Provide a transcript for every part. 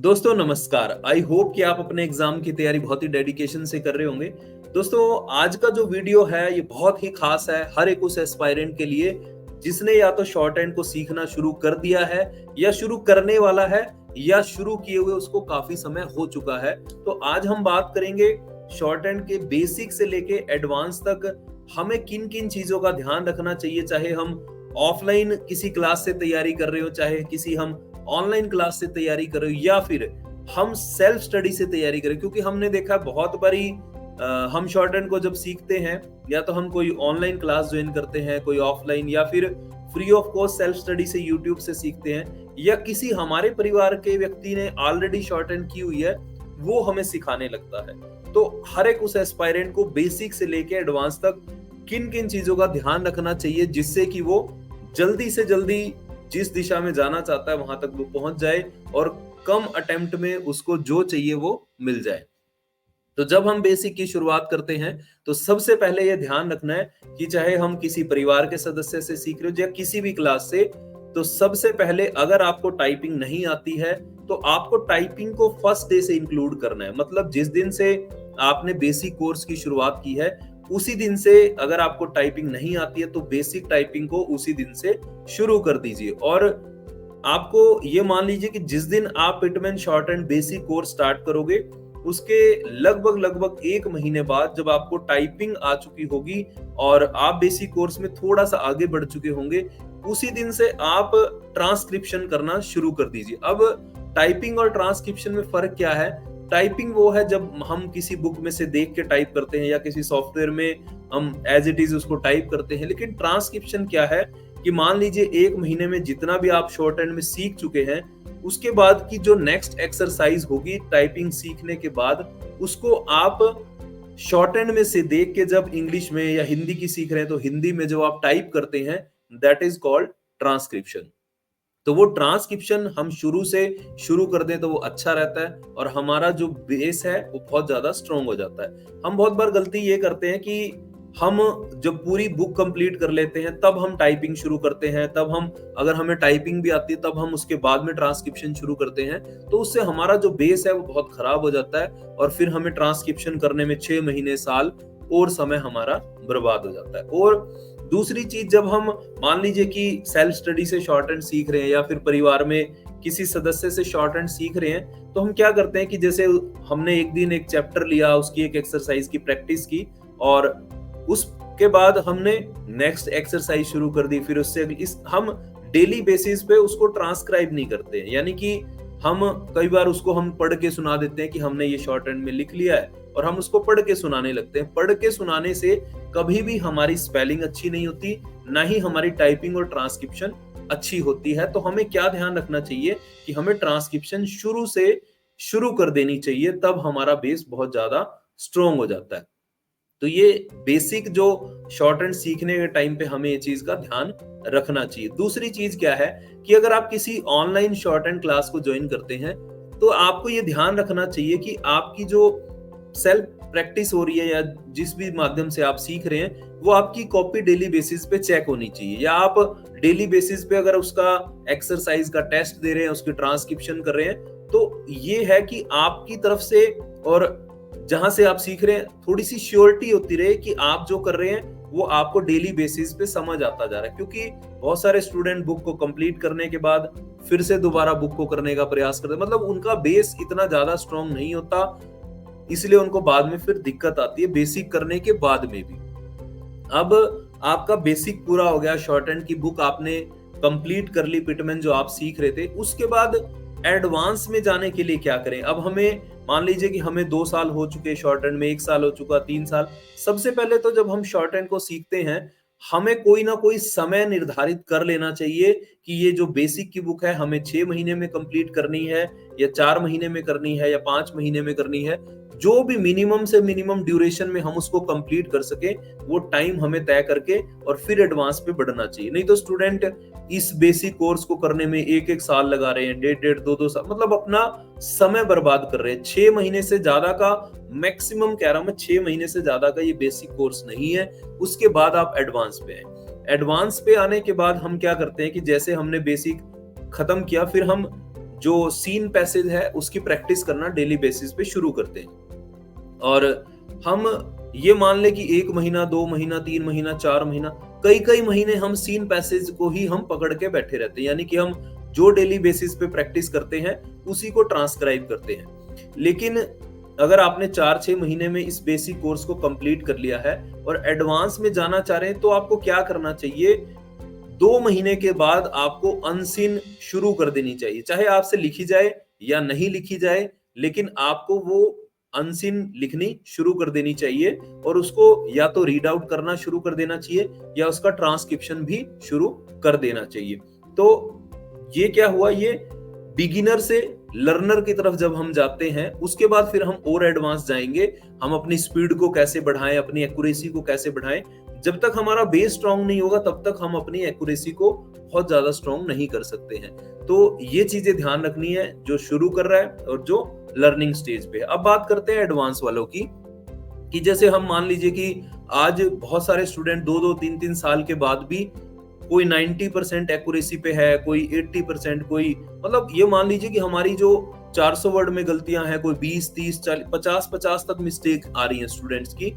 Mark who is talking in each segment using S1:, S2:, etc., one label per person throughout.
S1: दोस्तों नमस्कार। I hope कि आप अपने एग्जाम की तैयारी बहुत ही डेडिकेशन से कर रहे होंगे। दोस्तों आज का जो वीडियो है ये बहुत ही खास है हर एक उस एस्पायरेंट के लिए जिसने या तो शॉर्ट हैंड को सीखना शुरू कर दिया है या शुरू करने वाला है या शुरू किए हुए उसको काफी समय हो चुका है। तो आज हम बात करेंगे शॉर्ट हैंड के बेसिक से लेके एडवांस तक हमें किन किन चीजों का ध्यान रखना चाहिए, चाहे हम ऑफलाइन किसी क्लास से तैयारी कर रहे हो, चाहे किसी हम ऑनलाइन क्लास से तैयारी कर रहे हो या फिर हम सेल्फ स्टडी से तैयारी करें। क्योंकि हमने देखा बहुत बारी हम शॉर्ट हैंड को जब सीखते हैं या तो हम कोई ऑनलाइन क्लास ज्वाइन करते हैं, कोई ऑफलाइन, या फिर free of cost self study से यूट्यूब से सीखते हैं, या किसी हमारे परिवार के व्यक्ति ने ऑलरेडी शॉर्ट हैंड की हुई है वो हमें सिखाने लगता है। तो हर एक उस एस्पायरेंट को बेसिक से लेके एडवांस तक किन किन चीजों का ध्यान रखना चाहिए जिससे कि वो जल्दी से जल्दी जिस दिशा में जाना चाहता है वहां तक वो पहुंच जाए और कम अटेम्प्ट में उसको जो चाहिए वो मिल जाए। तो जब हम बेसिक की शुरुआत करते हैं तो सबसे पहले ये ध्यान रखना है कि चाहे हम किसी परिवार के सदस्य से सीख रहे हो या किसी भी क्लास से, तो सबसे पहले अगर आपको टाइपिंग नहीं आती है तो आपको टाइपिंग को फर्स्ट डे से इंक्लूड करना है। मतलब जिस दिन से आपने बेसिक कोर्स की शुरुआत की है उसी दिन से अगर आपको टाइपिंग नहीं आती है तो बेसिक टाइपिंग को उसी दिन से शुरू कर दीजिए। और आपको ये मान लीजिए कि जिस दिन आप Pitman short hand basic course start करोगे उसके लगभग 1 महीने बाद जब आपको टाइपिंग आ चुकी होगी और आप बेसिक कोर्स में थोड़ा सा आगे बढ़ चुके होंगे, उसी दिन से आप ट्रांसक्रिप्शन करना शुरू कर दीजिए। अब टाइपिंग और ट्रांसक्रिप्शन में फर्क क्या है? टाइपिंग वो है जब हम किसी बुक में से देख के टाइप करते हैं या किसी सॉफ्टवेयर में हम एज इट इज उसको टाइप करते हैं। लेकिन ट्रांसक्रिप्शन क्या है कि मान लीजिए 1 महीने में जितना भी आप शॉर्ट हैंड में सीख चुके हैं उसके बाद की जो नेक्स्ट एक्सरसाइज होगी टाइपिंग सीखने के बाद, उसको आप शॉर्ट हैंड में से देख के जब इंग्लिश में या हिंदी की सीख रहे हैं तो हिंदी में जो आप टाइप करते हैं दैट इज कॉल्ड ट्रांसक्रिप्शन। तो वो ट्रांसक्रिप्शन हम शुरू से शुरू कर दें तो वो अच्छा रहता है और हमारा जो बेस है वो बहुत ज्यादा स्ट्रॉन्ग हो जाता है। हम बहुत बार गलती ये करते हैं कि हम जब पूरी बुक कंप्लीट कर लेते हैं तब हम टाइपिंग शुरू करते हैं, तब हम अगर हमें टाइपिंग भी आती है तब हम उसके बाद में ट्रांसक्रिप्शन शुरू करते हैं, तो उससे हमारा जो बेस है वो बहुत खराब हो जाता है और फिर हमें ट्रांसक्रिप्शन करने में 6 महीने साल और समय हमारा बर्बाद हो जाता है। और दूसरी चीज, जब हम मान लीजिए कि सेल्फ स्टडी से शॉर्ट हैंड सीख रहे हैं या फिर परिवार में किसी सदस्य से शॉर्ट हैंड सीख रहे हैं, तो हम क्या करते हैं कि जैसे हमने एक दिन एक चैप्टर लिया, उसकी एक एक्सरसाइज की प्रैक्टिस की और उसके बाद हमने नेक्स्ट एक्सरसाइज शुरू कर दी, फिर उससे हम डेली बेसिस पे उसको ट्रांसक्राइब नहीं करते। यानी कि हम कई बार उसको हम पढ़ के सुना देते हैं कि हमने ये शॉर्ट हैंड में लिख लिया है और हम उसको पढ़ के सुनाने लगते हैं। पढ़ के सुनाने से कभी भी हमारी स्पेलिंग अच्छी नहीं होती, ना ही हमारी टाइपिंग और ट्रांसक्रिप्शन अच्छी होती है। तो हमें क्या ध्यान रखना चाहिए कि हमें ट्रांसक्रिप्शन शुरू से शुरू कर देनी चाहिए, तब हमारा बेस बहुत ज्यादा स्ट्रोंग हो जाता है। तो ये बेसिक जो शॉर्ट हैंड सीखने के टाइम पे हमें ये चीज का ध्यान रखना चाहिए। दूसरी चीज क्या है कि अगर आप किसी ऑनलाइन शॉर्ट हैंड क्लास को ज्वाइन करते हैं तो आपको ये ध्यान रखना चाहिए कि आपकी जो सेल्फ प्रैक्टिस हो रही है या जिस भी माध्यम से आप सीख रहे हैं वो आपकी कॉपी डेली बेसिस पे चेक होनी चाहिए, या आप डेली बेसिस पे अगर उसका एक्सरसाइज का टेस्ट दे रहे हैं, उसकी ट्रांसक्रिप्शन कर रहे हैं, तो ये है कि आपकी तरफ से और जहां से आप सीख रहे हैं थोड़ी सी श्योरिटी होती रहे कि आप जो कर रहे हैं वो आपको डेली बेसिस पे समझ आता जा रहा है। क्योंकि बहुत सारे स्टूडेंट बुक को कंप्लीट करने के बाद फिर से दोबारा बुक को करने का प्रयास करते हैं, मतलब उनका बेस इतना ज्यादा स्ट्रॉन्ग नहीं होता, इसलिए उनको बाद में फिर दिक्कत आती है बेसिक करने के बाद में भी। अब आपका बेसिक पूरा हो गया, शॉर्ट हैंड की बुक आपने कंप्लीट कर ली, पिटमैन जो आप सीख रहे थे, उसके बाद एडवांस में जाने के लिए क्या करें? अब हमें मान लीजिए कि हमें 2 साल हो चुके शॉर्ट हैंड में, 1 साल हो चुका, 3 साल। सबसे पहले तो जब हम शॉर्ट हैंड को सीखते हैं हमें कोई ना कोई समय निर्धारित कर लेना चाहिए कि ये जो बेसिक की बुक है हमें 6 महीने में कंप्लीट करनी है या 4 महीने में करनी है या 5 महीने में करनी है। जो भी मिनिमम से मिनिमम ड्यूरेशन में हम उसको कंप्लीट कर सके वो टाइम हमें तय करके और फिर एडवांस पे बढ़ना चाहिए। नहीं तो स्टूडेंट इस बेसिक कोर्स को करने में 1-1 साल लगा रहे हैं, 1.5 2-2 साल, मतलब अपना समय बर्बाद कर रहे हैं। 6 महीने से ज्यादा का मैक्सिमम कह रहा हूं मैं, 6 महीने से ज्यादा का ये बेसिक कोर्स नहीं है। उसके बाद आप एडवांस पे आए। एडवांस पे आने के बाद हम क्या करते हैं कि जैसे हमने बेसिक खत्म किया फिर हम जो सीन पैसेज है उसकी प्रैक्टिस करना डेली बेसिस पे शुरू करते हैं। और हम ये मान ले कि 1 महीना, 2 महीना, 3 महीना, 4 महीना, कई कई महीने हम सीन पैसेज को ही हम पकड़ के बैठे रहते हैं, यानी कि हम जो डेली बेसिस पे प्रैक्टिस करते हैं उसी को ट्रांसक्राइब करते हैं। लेकिन अगर आपने 4-6 महीने में इस बेसिक कोर्स को कंप्लीट कर लिया है और एडवांस में जाना चाह रहे हैं, तो आपको क्या करना चाहिए? 2 महीने के बाद आपको अनसीन शुरू कर देनी चाहिए, चाहे आपसे लिखी जाए या नहीं लिखी जाए, लेकिन आपको वो अनसीन लिखनी शुरू कर देनी चाहिए और उसको या तो रीड आउट करना शुरू कर देना चाहिए या उसका ट्रांसक्रिप्शन भी शुरू कर देना चाहिए। तो ये क्या हुआ, ये बिगिनर से लर्नर की तरफ जब हम जाते हैं, उसके बाद फिर हम और एडवांस जाएंगे। हम अपनी स्पीड को कैसे बढ़ाएं, अपनी एक्यूरेसी को कैसे बढ़ाएं। जब तक हमारा बेस स्ट्रांग नहीं होगा तब तक हम अपनी एक्यूरेसी को बहुत ज्यादा स्ट्रांग नहीं कर सकते हैं। तो ये चीजें ध्यान रखनी है जो शुरू कर रहा है और जो लर्निंग स्टेज पे। अब बात करते हैं एडवांस वालों की, कि जैसे हम मान लीजिए कि आज बहुत सारे स्टूडेंट 2-2, 3-3 साल के बाद भी कोई 90% एक्यूरेसी पे है, कोई 80%, कोई मतलब ये मान लीजिए कि हमारी जो 400 वर्ड में गलतियां हैं, कोई 20, 30, 40, 50 तक मिस्टेक आ रही हैं स्टूडेंट्स की,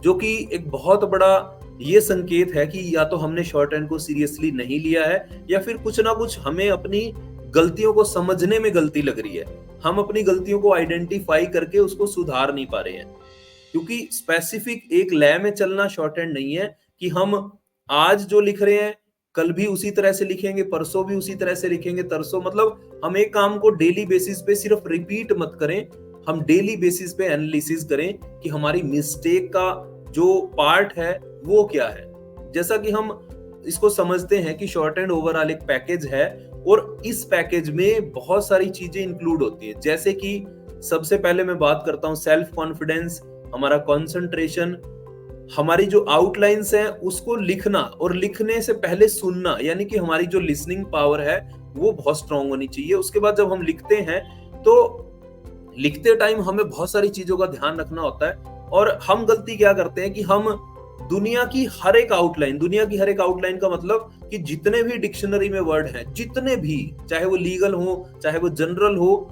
S1: जो कि एक बहुत बड़ा ये संकेत है कि या तो हमने शॉर्ट हैंड को सीरियसली नहीं लिया है या फिर कुछ ना कुछ हमें अपनी गलतियों को समझने में गलती लग रही है। हम अपनी गलतियों को आइडेंटिफाई करके उसको सुधार नहीं पा रहे हैं, क्योंकि स्पेसिफिक एक लय में चलना शॉर्ट हैंड नहीं है कि हम आज जो लिख रहे हैं कल भी उसी तरह से लिखेंगे, परसों भी उसी तरह से लिखेंगे, तरसों, मतलब हम एक काम को डेली बेसिस पे सिर्फ रिपीट मत करें, हम डेली बेसिस पे एनालिसिस करें कि हमारी मिस्टेक का जो पार्ट है वो क्या है। जैसा कि हम इसको समझते हैं कि शॉर्ट हैंड ओवरऑल एक पैकेज है और इस पैकेज में बहुत सारी चीजें इंक्लूड होती है, जैसे कि सबसे पहले मैं बात करता हूं सेल्फ कॉन्फिडेंस, हमारा कंसंट्रेशन, हमारी जो आउटलाइंस है उसको लिखना और लिखने से पहले सुनना, यानी कि हमारी जो लिसनिंग पावर है वो बहुत स्ट्रांग होनी चाहिए। उसके बाद जब हम लिखते हैं तो लिखते टाइम हमें बहुत सारी चीजों का ध्यान रखना होता है। और हम गलती क्या करते हैं कि हम दुनिया की हर एक आउटलाइन का मतलब कि जितने भी डिक्शनरी में वर्ड हैं, जितने भी, चाहे वो लीगल हो चाहे वो जनरल हो,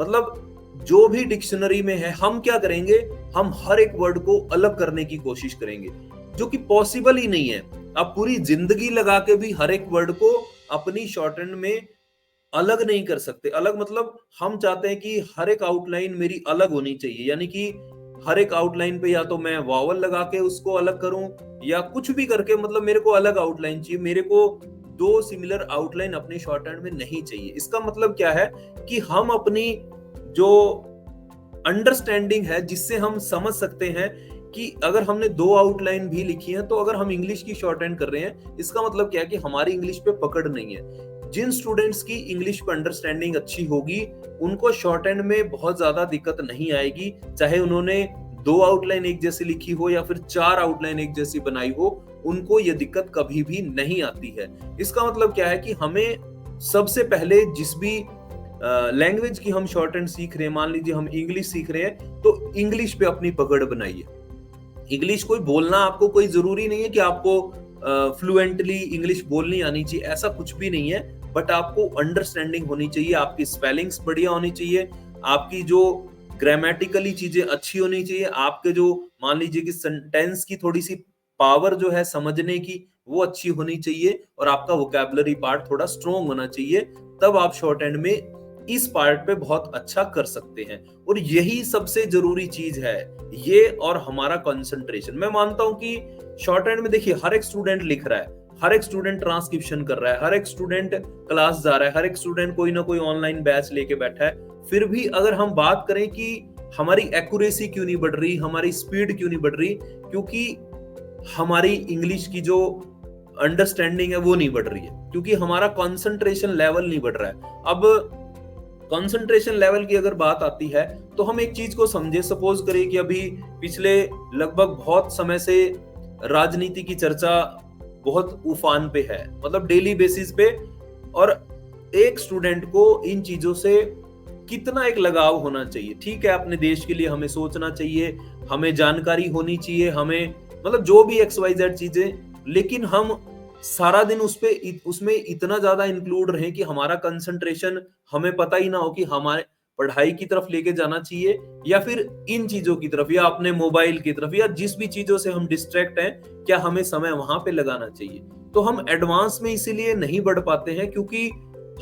S1: मतलब जो भी डिक्शनरी में है, हम क्या करेंगे, हम हर एक वर्ड को अलग करने की कोशिश करेंगे, जो कि पॉसिबल ही नहीं है। आप पूरी जिंदगी लगा के भी हर एक वर्ड को अपनी शॉर्ट हैंड में अलग नहीं कर सकते। अलग मतलब हम चाहते हैं कि हर एक आउटलाइन मेरी अलग होनी चाहिए, यानी कि हर एक आउटलाइन पे या तो मैं वावल लगा के उसको अलग करूं या कुछ भी करके, मतलब मेरे को अलग आउटलाइन चाहिए, मेरे को 2 सिमिलर आउटलाइन अपनी शॉर्ट हैंड में नहीं चाहिए। इसका मतलब क्या है कि हम अपनी जो अंडरस्टैंडिंग है, जिससे हम समझ सकते हैं कि अगर हमने 2 आउटलाइन भी लिखी है तो अगर हम इंग्लिश की शॉर्ट हैंड कर रहे हैं, इसका मतलब क्या है कि हमारी इंग्लिश पे पकड़ नहीं है। जिन स्टूडेंट्स की इंग्लिश पे अंडरस्टैंडिंग अच्छी होगी उनको शॉर्ट हैंड में बहुत ज्यादा दिक्कत नहीं आएगी, चाहे उन्होंने 2 आउटलाइन एक जैसी लिखी हो या फिर 4 आउटलाइन एक जैसी बनाई हो, उनको ये दिक्कत कभी भी नहीं आती है। इसका मतलब क्या है कि हमें सबसे पहले जिस भी लैंग्वेज की हम शॉर्ट हैंड सीख रहे हैं, मान लीजिए हम इंग्लिश सीख रहे हैं, तो इंग्लिश पे अपनी पकड़ बनाइए। इंग्लिश कोई बोलना आपको कोई जरूरी नहीं है कि आपको फ्लुएंटली इंग्लिश बोलनी आनी चाहिए, ऐसा कुछ भी नहीं है, बट आपको अंडरस्टैंडिंग होनी चाहिए, आपकी स्पेलिंग्स बढ़िया होनी चाहिए, आपकी जो ग्रामेटिकली चीजें अच्छी होनी चाहिए, आपके जो मान लीजिए कि सेंटेंस की थोड़ी सी पावर जो है समझने की वो अच्छी होनी चाहिए और आपका वोकैबुलरी पार्ट थोड़ा स्ट्रॉन्ग होना चाहिए, तब आप शॉर्ट हैंड में इस पार्ट पे बहुत अच्छा कर सकते हैं। और यही सबसे जरूरी चीज है, ये और हमारा कंसंट्रेशन। मैं मानता हूं कि शॉर्ट हैंड में देखिए हर एक स्टूडेंट लिख रहा है, हर एक स्टूडेंट ट्रांसक्रिप्शन कर रहा है, हर एक स्टूडेंट क्लास जा रहा है, हर एक स्टूडेंट कोई ना कोई ऑनलाइन बैच लेके बैठा है। फिर भी अगर हम बात करें कि हमारी एक्यूरेसी क्यों नहीं बढ़ रही, हमारी स्पीड क्यों नहीं बढ़ रही, क्योंकि हमारी इंग्लिश की जो अंडरस्टैंडिंग है वो नहीं बढ़ रही है, क्योंकि हमारा कंसंट्रेशन लेवल नहीं बढ़ रहा है। अब कंसंट्रेशन लेवल की अगर बात आती है तो हम एक चीज को समझे, सपोज करें कि अभी पिछले लगभग बहुत समय से राजनीति की चर्चा बहुत उफान पे है, मतलब डेली बेसिस पे, और एक स्टूडेंट को इन चीजों से कितना एक लगाव होना चाहिए। ठीक है, अपने देश के लिए हमें सोचना चाहिए, हमें जानकारी होनी चाहिए, हमें मतलब जो भी XYZ चीजें, लेकिन हम सारा दिन उसमें इतना ज्यादा इंक्लूड रहे कि हमारा कंसंट्रेशन हमें पता ही ना हो कि हमारे पढ़ाई की तरफ लेके जाना चाहिए या फिर इन चीजों की तरफ या अपने मोबाइल की तरफ या जिस भी चीजों से हम डिस्ट्रैक्ट हैं, क्या हमें समय वहां पे लगाना चाहिए। तो हम एडवांस में इसीलिए नहीं बढ़ पाते हैं क्योंकि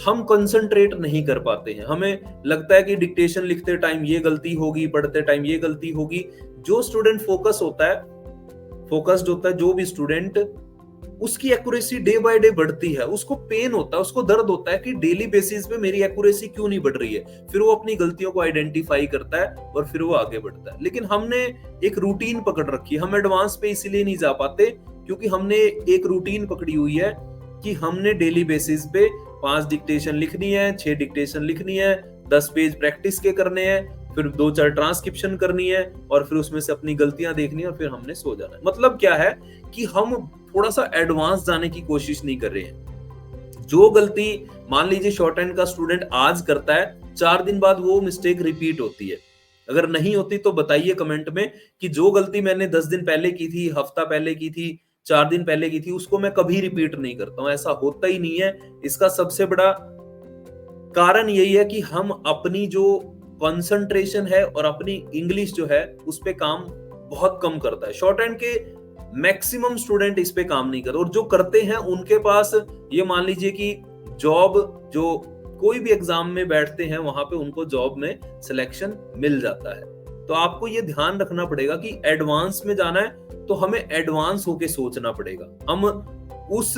S1: हम कंसंट्रेट नहीं कर पाते हैं। हमें लगता है कि डिक्टेशन लिखते टाइम ये गलती होगी, पढ़ते टाइम ये गलती होगी। जो स्टूडेंट फोकस्ड होता है, जो भी स्टूडेंट, उसकी एक्यूरेसी डे बाय डे बढ़ती है। उसको पेन होता है, उसको दर्द होता है कि डेली बेसिस पे मेरी एक्यूरेसी क्यों नहीं बढ़ रही है। फिर वो अपनी गलतियों को आइडेंटिफाई करता है और फिर वो आगे बढ़ता है। लेकिन हमने एक रूटीन पकड़ रखी है। हम एडवांस पे इसलिए नहीं जा पाते क्योंकि हमने एक रूटीन पकड़ी हुई है कि हमने डेली बेसिस पे 5 डिक्टेशन लिखनी है, 6 डिक्टेशन लिखनी है, 10 पेज प्रैक्टिस के करने हैं, फिर 2-4 ट्रांसक्रिप्शन करनी है और फिर उसमें से अपनी गलतियां देखनी है और फिर हमने सो जाना है। मतलब क्या है कि हम थोड़ा सा एडवांस जाने की कोशिश नहीं कर रहे हैं। जो गलती मान लीजिए शॉर्ट हैंड का स्टूडेंट आज करता है, 4 दिन बाद वो मिस्टेक रिपीट होती है। अगर नहीं होती तो बताइए कमेंट में कि जो गलती मैंने 10 दिन पहले की थी, हफ्ता पहले की थी, 4 दिन पहले की थी, उसको मैं कभी रिपीट नहीं करता हूं। ऐसा होता ही नहीं है। इसका सबसे बड़ा कारण यही है कि हम अपनी जो कंसंट्रेशन है और अपनी इंग्लिश जो है उस पे काम बहुत कम करता है। शॉर्ट हैंड के मैक्सिमम स्टूडेंट इस पे काम नहीं करते और जो करते हैं उनके पास ये मान लीजिए कि जॉब, जो कोई भी एग्जाम में बैठते हैं वहां पे उनको जॉब में सिलेक्शन मिल जाता है। तो आपको ये ध्यान रखना पड़ेगा कि एडवांस में जाना है तो हमें एडवांस होके सोचना पड़ेगा। हम उस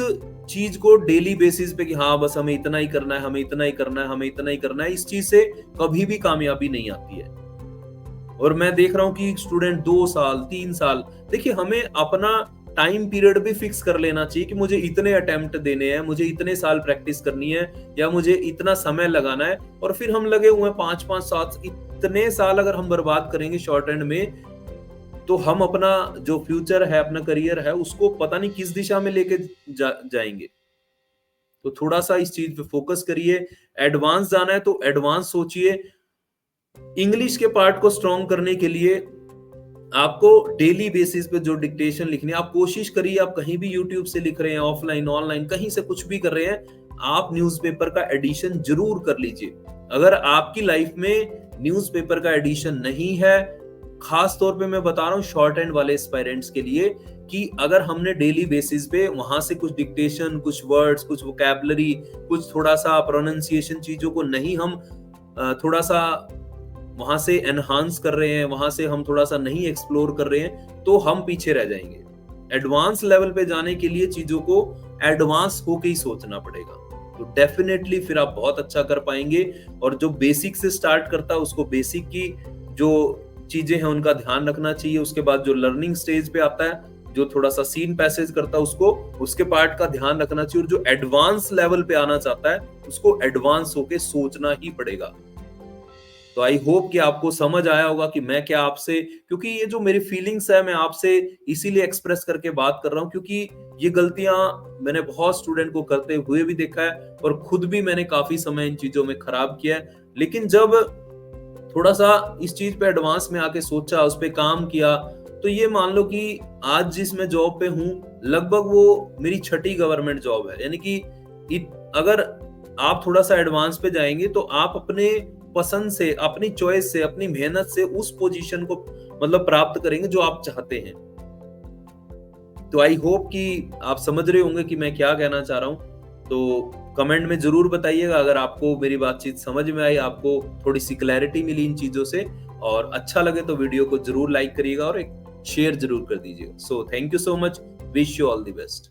S1: चीज को डेली बेसिस पे कि हाँ बस हमें इतना ही करना है, हमें इतना ही करना है, हमें इतना ही करना है, इस चीज से कभी भी कामयाबी नहीं आती है। और मैं देख रहा हूं कि स्टूडेंट 2 साल 3 साल, देखिए हमें अपना टाइम पीरियड भी फिक्स कर लेना चाहिए कि मुझे इतने अटेम्प्ट देने हैं, मुझे इतने साल प्रैक्टिस करनी है या मुझे इतना समय लगाना है। और फिर हम लगे हुए 5-5 7 इतने साल अगर हम बर्बाद करेंगे शॉर्ट हैंड में, तो हम अपना जो फ्यूचर है, अपना करियर है, उसको पता नहीं किस दिशा में लेके जाएंगे। तो थोड़ा सा इस चीज पे फोकस करिए। एडवांस जाना है तो एडवांस सोचिए। इंग्लिश के पार्ट को स्ट्रॉन्ग करने के लिए आपको डेली बेसिस पे जो डिक्टेशन लिखनी है, आप कोशिश करिए, आप कहीं भी यूट्यूब से लिख रहे हैं, ऑफलाइन ऑनलाइन कहीं से कुछ भी कर रहे हैं, आप न्यूज़पेपर का एडिशन जरूर कर लीजिए। अगर आपकी लाइफ में न्यूज़पेपर का एडिशन नहीं है, खास तौर पे मैं बता रहा हूँ शॉर्ट हैंड वाले एस्पायरेंट्स के लिए, कि अगर हमने डेली बेसिस पे वहां से कुछ डिक्टेशन, कुछ वर्ड्स, कुछ वोकैबुलरी, कुछ थोड़ा सा प्रोनाउंसिएशन चीजों को नहीं हम थोड़ा सा वहां से एनहांस कर रहे हैं, वहां से हम थोड़ा सा नहीं एक्सप्लोर कर रहे हैं, तो हम पीछे रह जाएंगे। एडवांस लेवल पे जाने के लिए चीजों को एडवांस होके ही सोचना पड़ेगा। तो डेफिनेटली फिर आप बहुत अच्छा कर पाएंगे। और जो बेसिक से स्टार्ट करता है उसको बेसिक की जो चीजें हैं उनका ध्यान रखना चाहिए। उसके बाद जो लर्निंग स्टेज पे आता है, जो थोड़ा सा सीन पैसेज करता है, उसको उसके पार्ट का ध्यान रखना चाहिए। और जो एडवांस लेवल पे आना चाहता है उसको एडवांस होके सोचना ही पड़ेगा। तो आई होप कि आपको समझ आया होगा कि मैं क्या आपसे, क्योंकि ये जो मेरी फीलिंग्स है मैं आपसे इसीलिए एक्सप्रेस करके बात कर रहा हूं क्योंकि ये गलतियां मैंने बहुत स्टूडेंट को करते हुए भी देखा है और खुद भी मैंने काफी समय इन चीजों में खराब किया है। लेकिन जब थोड़ा सा इस चीज पे एडवांस में आके सोचा, उस पे काम किया, तो ये मान लो कि आज जिस मैं जॉब पे हूँ लगभग वो मेरी 6ठी गवर्नमेंट जॉब है। यानी कि अगर आप थोड़ा सा एडवांस पे जाएंगे तो आप अपने पसंद से, अपनी चॉइस से, अपनी मेहनत से उस पोजीशन को मतलब प्राप्त करेंगे जो आप चाहते हैं। तो आई होप कि आप समझ रहे होंगे कि मैं क्या कहना चाह रहा हूं। तो कमेंट में जरूर बताइएगा अगर आपको मेरी बातचीत समझ में आई, आपको थोड़ी सी क्लैरिटी मिली इन चीजों से, और अच्छा लगे तो वीडियो को जरूर लाइक करिएगा और एक शेयर जरूर कर दीजिएगा। So thank you so much, wish you all the best.